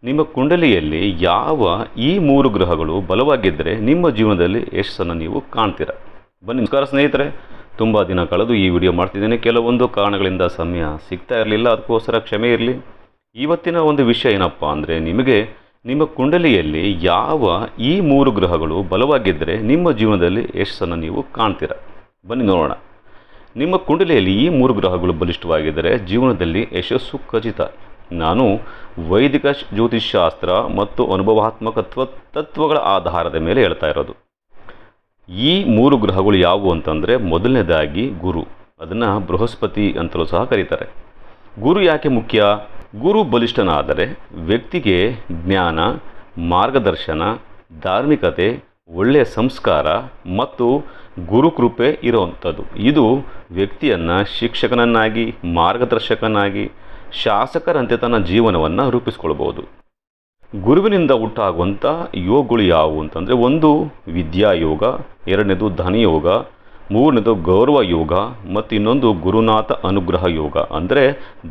ನಿಮ್ಮ ಕುಂಡಲಿಯಲ್ಲಿ ಯಾವ ಈ 3 ಗ್ರಹಗಳು ಬಲವಾಗಿದ್ದರೆ ನಿಮ್ಮ ಜೀವನದಲ್ಲಿ ಯಶಸ್ಸನ್ನು ನೀವು ಕಾಣ್ತೀರ. ಬನ್ನಿ. ನಮಸ್ಕಾರ ಸ್ನೇಹಿತರೆ, ತುಂಬ ದಿನ ಕಳೆದು ಈ ವಿಡಿಯೋ ಮಾಡ್ತಿದ್ದೇನೆ. ಕೆಲವೊಂದು ಕಾರಣಗಳಿಂದ ಸಮಯ ಸಿಗ್ತಾ ಇರಲಿಲ್ಲ, ಅದಕ್ಕೋಸ್ಕರ ಕ್ಷಮೆ ಇರಲಿ. ಇವತ್ತಿನ ಒಂದು ವಿಷಯ ಏನಪ್ಪ ಅಂದರೆ, ನಿಮಗೆ ನಿಮ್ಮ ಕುಂಡಲಿಯಲ್ಲಿ ಯಾವ ಈ 3 ಗ್ರಹಗಳು ಬಲವಾಗಿದ್ದರೆ ನಿಮ್ಮ ಜೀವನದಲ್ಲಿ ಯಶಸ್ಸನ್ನು ನೀವು ಕಾಣ್ತೀರ. ಬನ್ನಿ ನೋಡೋಣ. ನಿಮ್ಮ ಕುಂಡಲಿಯಲ್ಲಿ ಈ 3 ಗ್ರಹಗಳು ಬಲಿಷ್ಠವಾಗಿದ್ದರೆ ಜೀವನದಲ್ಲಿ ಯಶಸ್ಸು ಖಚಿತ. ನಾನು ವೈದಿಕ ಜ್ಯೋತಿಷ್ಶಾಸ್ತ್ರ ಮತ್ತು ಅನುಭವಾತ್ಮಕ ತತ್ವಗಳ ಆಧಾರದ ಮೇಲೆ ಹೇಳ್ತಾ ಇರೋದು. ಈ 3 ಗ್ರಹಗಳು ಯಾವುವು ಅಂತಂದರೆ, ಮೊದಲನೇದಾಗಿ ಗುರು, ಅದನ್ನು ಬೃಹಸ್ಪತಿ ಅಂತಲೂ ಸಹ ಕರೀತಾರೆ. ಗುರು ಯಾಕೆ ಮುಖ್ಯ? ಗುರು ಬಲಿಷ್ಠನಾದರೆ ವ್ಯಕ್ತಿಗೆ ಜ್ಞಾನ, ಮಾರ್ಗದರ್ಶನ, ಧಾರ್ಮಿಕತೆ, ಒಳ್ಳೆಯ ಸಂಸ್ಕಾರ ಮತ್ತು ಗುರುಕೃಪೆ ಇರುವಂಥದ್ದು. ಇದು ವ್ಯಕ್ತಿಯನ್ನು ಶಿಕ್ಷಕನನ್ನಾಗಿ, ಮಾರ್ಗದರ್ಶಕನಾಗಿ, ಶಾಸಕರಂತೆ ತನ್ನ ಜೀವನವನ್ನು ರೂಪಿಸ್ಕೊಳ್ಬೋದು. ಗುರುವಿನಿಂದ ಉಂಟಾಗುವಂಥ ಯೋಗಗಳು ಯಾವುವು ಅಂತಂದರೆ, ಒಂದು ವಿದ್ಯಾಯೋಗ, ಎರಡನೇದು ಧನಯೋಗ, ಮೂರನೇದು ಗೌರವ ಯೋಗ ಮತ್ತು ಇನ್ನೊಂದು ಗುರುನಾಥ ಅನುಗ್ರಹ ಯೋಗ, ಅಂದರೆ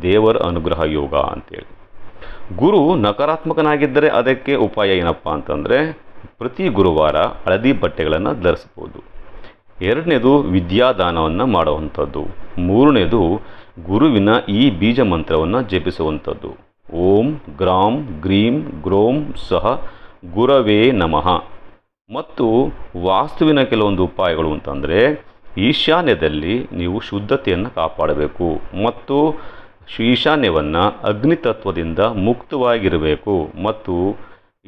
ದೇವರ ಅನುಗ್ರಹ ಯೋಗ ಅಂತೇಳಿ. ಗುರು ನಕಾರಾತ್ಮಕನಾಗಿದ್ದರೆ ಅದಕ್ಕೆ ಉಪಾಯ ಏನಪ್ಪ ಅಂತಂದರೆ, ಪ್ರತಿ ಗುರುವಾರ ಹಳದಿ ಬಟ್ಟೆಗಳನ್ನು ಧರಿಸ್ಬೋದು. ಎರಡನೇದು ವಿದ್ಯಾದಾನವನ್ನು ಮಾಡುವಂಥದ್ದು. ಮೂರನೇದು ಗುರುವಿನ ಈ ಬೀಜ ಮಂತ್ರವನ್ನು ಜಪಿಸುವಂಥದ್ದು. ಓಂ ಗ್ರಾಂ ಗ್ರೀಂ ಗ್ರೋಂ ಸಹ ಗುರವೇ ನಮಃ. ಮತ್ತು ವಾಸ್ತುವಿನ ಕೆಲವೊಂದು ಉಪಾಯಗಳು ಅಂತಂದರೆ, ಈಶಾನ್ಯದಲ್ಲಿ ನೀವು ಶುದ್ಧತೆಯನ್ನು ಕಾಪಾಡಬೇಕು ಮತ್ತು ಈಶಾನ್ಯವನ್ನು ಅಗ್ನಿತತ್ವದಿಂದ ಮುಕ್ತವಾಗಿರಬೇಕು ಮತ್ತು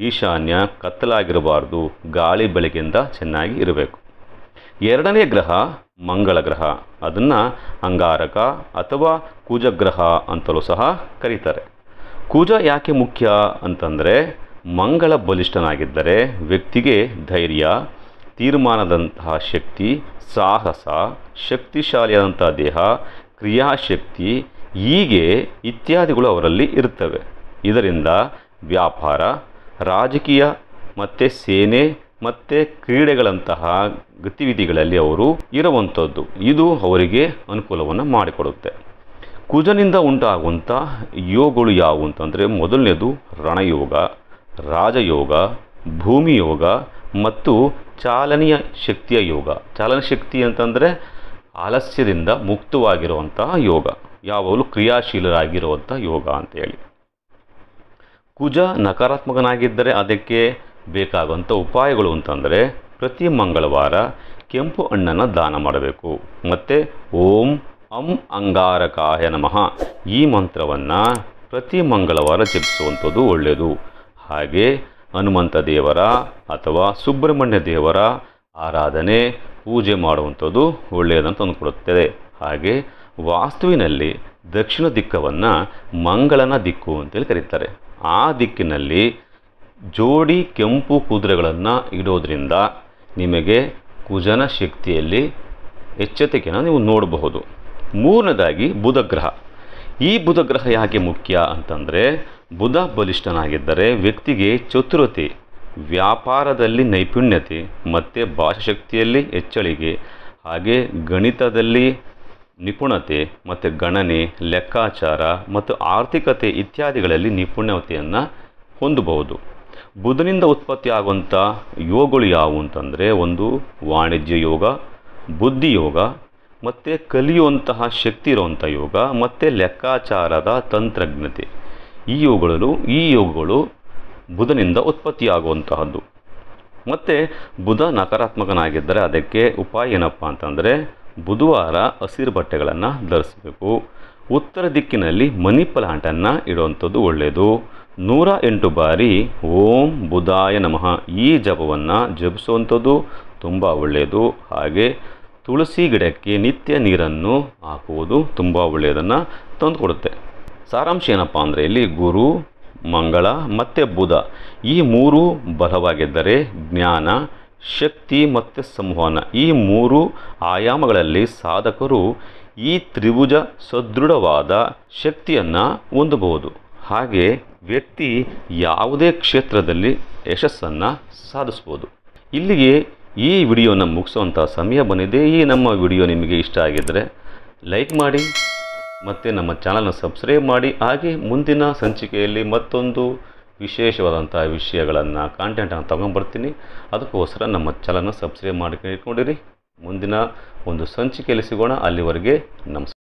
ಈಶಾನ್ಯ ಕತ್ತಲಾಗಿರಬಾರ್ದು, ಗಾಳಿ ಬೆಳಕಿಂದ ಚೆನ್ನಾಗಿ ಇರಬೇಕು. ಎರಡನೇ ಗ್ರಹ ಮಂಗಳ ಗ್ರಹ, ಅದನ್ನು ಅಂಗಾರಕ ಅಥವಾ ಕುಜಗ್ರಹ ಅಂತಲೂ ಸಹ ಕರೀತಾರೆ. ಕುಜ ಯಾಕೆ ಮುಖ್ಯ ಅಂತಂದರೆ, ಮಂಗಳ ಬಲಿಷ್ಠನಾಗಿದ್ದರೆ ವ್ಯಕ್ತಿಗೆ ಧೈರ್ಯ, ತೀರ್ಮಾನದಂತಹ ಶಕ್ತಿ, ಸಾಹಸ, ಶಕ್ತಿಶಾಲಿಯಾದಂಥ ದೇಹ, ಕ್ರಿಯಾಶಕ್ತಿ ಹೀಗೆ ಇತ್ಯಾದಿಗಳು ಅವರಲ್ಲಿ ಇರ್ತವೆ. ಇದರಿಂದ ವ್ಯಾಪಾರ, ರಾಜಕೀಯ ಮತ್ತು ಸೇನೆ ಮತ್ತು ಕ್ರೀಡೆಗಳಂತಹ ಗತಿವಿಧಿಗಳಲ್ಲಿ ಅವರು ಇರುವಂಥದ್ದು. ಇದು ಅವರಿಗೆ ಅನುಕೂಲವನ್ನು ಮಾಡಿಕೊಡುತ್ತೆ. ಕುಜನಿಂದ ಉಂಟಾಗುವಂಥ ಯೋಗಗಳು ಯಾವುವು ಅಂತಂದರೆ, ಮೊದಲನೇದು ರಣಯೋಗ, ರಾಜಯೋಗ, ಭೂಮಿ ಯೋಗ ಮತ್ತು ಚಾಲನೀಯ ಶಕ್ತಿಯ ಯೋಗ. ಚಾಲನ ಶಕ್ತಿ ಅಂತಂದರೆ ಆಲಸ್ಯದಿಂದ ಮುಕ್ತವಾಗಿರುವಂತಹ ಯೋಗ, ಯಾವಾಗಲೂ ಕ್ರಿಯಾಶೀಲರಾಗಿರುವಂಥ ಯೋಗ ಅಂತೇಳಿ. ಕುಜ ನಕಾರಾತ್ಮಕನಾಗಿದ್ದರೆ ಅದಕ್ಕೆ ಬೇಕಾಗುವಂಥ ಉಪಾಯಗಳು ಅಂತಂದರೆ, ಪ್ರತಿ ಮಂಗಳವಾರ ಕೆಂಪು ಹಣ್ಣನ್ನು ದಾನ ಮಾಡಬೇಕು ಮತ್ತು ಓಂ ಅಂ ಅಂಗಾರಕಾಯ ನಮಃ ಈ ಮಂತ್ರವನ್ನು ಪ್ರತಿ ಮಂಗಳವಾರ ಜಪಿಸುವಂಥದ್ದು ಒಳ್ಳೆಯದು. ಹಾಗೆ ಹನುಮಂತ ದೇವರ ಅಥವಾ ಸುಬ್ರಹ್ಮಣ್ಯ ದೇವರ ಆರಾಧನೆ, ಪೂಜೆ ಮಾಡುವಂಥದ್ದು ಒಳ್ಳೆಯದಂತ ಅಂದ್ಕೊಡುತ್ತದೆ. ಹಾಗೆ ವಾಸ್ತುವಿನಲ್ಲಿ ದಕ್ಷಿಣ ದಿಕ್ಕವನ್ನು ಮಂಗಳನ ದಿಕ್ಕು ಅಂತೇಳಿ ಕರೀತಾರೆ. ಆ ದಿಕ್ಕಿನಲ್ಲಿ ಜೋಡಿ ಕೆಂಪು ಕುದುರೆಗಳನ್ನು ಇಡೋದ್ರಿಂದ ನಿಮಗೆ ಕುಜನ ಶಕ್ತಿಯಲ್ಲಿ ಎಚ್ಚರಿಕೆಯನ್ನು ನೀವು ನೋಡಬಹುದು. ಮೂರನೇದಾಗಿ ಬುಧಗ್ರಹ. ಈ ಬುಧಗ್ರಹ ಯಾಕೆ ಮುಖ್ಯ ಅಂತಂದರೆ, ಬುಧ ಬಲಿಷ್ಠನಾಗಿದ್ದರೆ ವ್ಯಕ್ತಿಗೆ ಚತುರತೆ, ವ್ಯಾಪಾರದಲ್ಲಿ ನೈಪುಣ್ಯತೆ ಮತ್ತು ಭಾಷಾಶಕ್ತಿಯಲ್ಲಿ ಹೆಚ್ಚಳಿಕೆ, ಹಾಗೆ ಗಣಿತದಲ್ಲಿ ನಿಪುಣತೆ ಮತ್ತು ಗಣನೆ, ಲೆಕ್ಕಾಚಾರ ಮತ್ತು ಆರ್ಥಿಕತೆ ಇತ್ಯಾದಿಗಳಲ್ಲಿ ನಿಪುಣತೆಯನ್ನು ಹೊಂದಬಹುದು. ಬುಧನಿಂದ ಉತ್ಪತ್ತಿ ಆಗುವಂಥ ಯೋಗಗಳು ಯಾವುವು ಅಂತಂದರೆ, ಒಂದು ವಾಣಿಜ್ಯ ಯೋಗ, ಬುದ್ಧಿಯೋಗ ಮತ್ತು ಕಲಿಯುವಂತಹ ಶಕ್ತಿ ಇರುವಂಥ ಯೋಗ ಮತ್ತು ಲೆಕ್ಕಾಚಾರದ ತಂತ್ರಜ್ಞತೆ. ಈ ಯೋಗಗಳು ಬುಧನಿಂದ ಉತ್ಪತ್ತಿಯಾಗುವಂತಹದ್ದು. ಮತ್ತು ಬುಧ ನಕಾರಾತ್ಮಕನಾಗಿದ್ದರೆ ಅದಕ್ಕೆ ಉಪಾಯ ಏನಪ್ಪ ಅಂತಂದರೆ, ಬುಧವಾರ ಹಸಿರು ಬಟ್ಟೆಗಳನ್ನು ಧರಿಸಬೇಕು. ಉತ್ತರ ದಿಕ್ಕಿನಲ್ಲಿ ಮನಿ ಪ್ಲಾಂಟನ್ನು ಇಡುವಂಥದ್ದು ಒಳ್ಳೆಯದು. 108 ಬಾರಿ ಓಂ ಬುಧಾಯ ನಮಃ ಈ ಜಪವನ್ನು ಜಪಿಸುವಂಥದ್ದು ತುಂಬ ಒಳ್ಳೆಯದು. ಹಾಗೆ ತುಳಸಿ ಗಿಡಕ್ಕೆ ನಿತ್ಯ ನೀರನ್ನು ಹಾಕುವುದು ತುಂಬ ಒಳ್ಳೆಯದನ್ನು ತಂದುಕೊಡುತ್ತೆ. ಸಾರಾಂಶ ಏನಪ್ಪ ಅಂದರೆ, ಇಲ್ಲಿ ಗುರು, ಮಂಗಳ ಮತ್ತು ಬುಧ ಈ 3 ಬಲವಾಗಿದ್ದರೆ ಜ್ಞಾನ, ಶಕ್ತಿ ಮತ್ತು ಸಂವಹನ ಈ 3 ಆಯಾಮಗಳಲ್ಲಿ ಸಾಧಕರು ಈ ತ್ರಿಭುಜ ಸದೃಢವಾದ ಶಕ್ತಿಯನ್ನು ಹೊಂದಬಹುದು. ಹಾಗೆ ವ್ಯಕ್ತಿ ಯಾವುದೇ ಕ್ಷೇತ್ರದಲ್ಲಿ ಯಶಸ್ಸನ್ನು ಸಾಧಿಸ್ಬೋದು. ಇಲ್ಲಿಗೆ ಈ ವಿಡಿಯೋನ ಮುಗಿಸುವಂಥ ಸಮಯ ಬಂದಿದೆ. ಈ ನಮ್ಮ ವಿಡಿಯೋ ನಿಮಗೆ ಇಷ್ಟ ಆಗಿದ್ದರೆ ಲೈಕ್ ಮಾಡಿ ಮತ್ತು ನಮ್ಮ ಚಾನಲ್ನ ಸಬ್ಸ್ಕ್ರೈಬ್ ಮಾಡಿ. ಹಾಗೆ ಮುಂದಿನ ಸಂಚಿಕೆಯಲ್ಲಿ ಮತ್ತೊಂದು ವಿಶೇಷವಾದಂಥ ವಿಷಯಗಳನ್ನು ಕಾಂಟೆಂಟನ್ನು ತೊಗೊಂಬರ್ತೀನಿ. ಅದಕ್ಕೋಸ್ಕರ ನಮ್ಮ ಚಾನಲ್ನ ಸಬ್ಸ್ಕ್ರೈಬ್ ಮಾಡಿ ಇಟ್ಕೊಂಡಿರಿ. ಮುಂದಿನ ಒಂದು ಸಂಚಿಕೆಯಲ್ಲಿ ಸಿಗೋಣ. ಅಲ್ಲಿವರೆಗೆ ನಮಸ್ಕಾರ.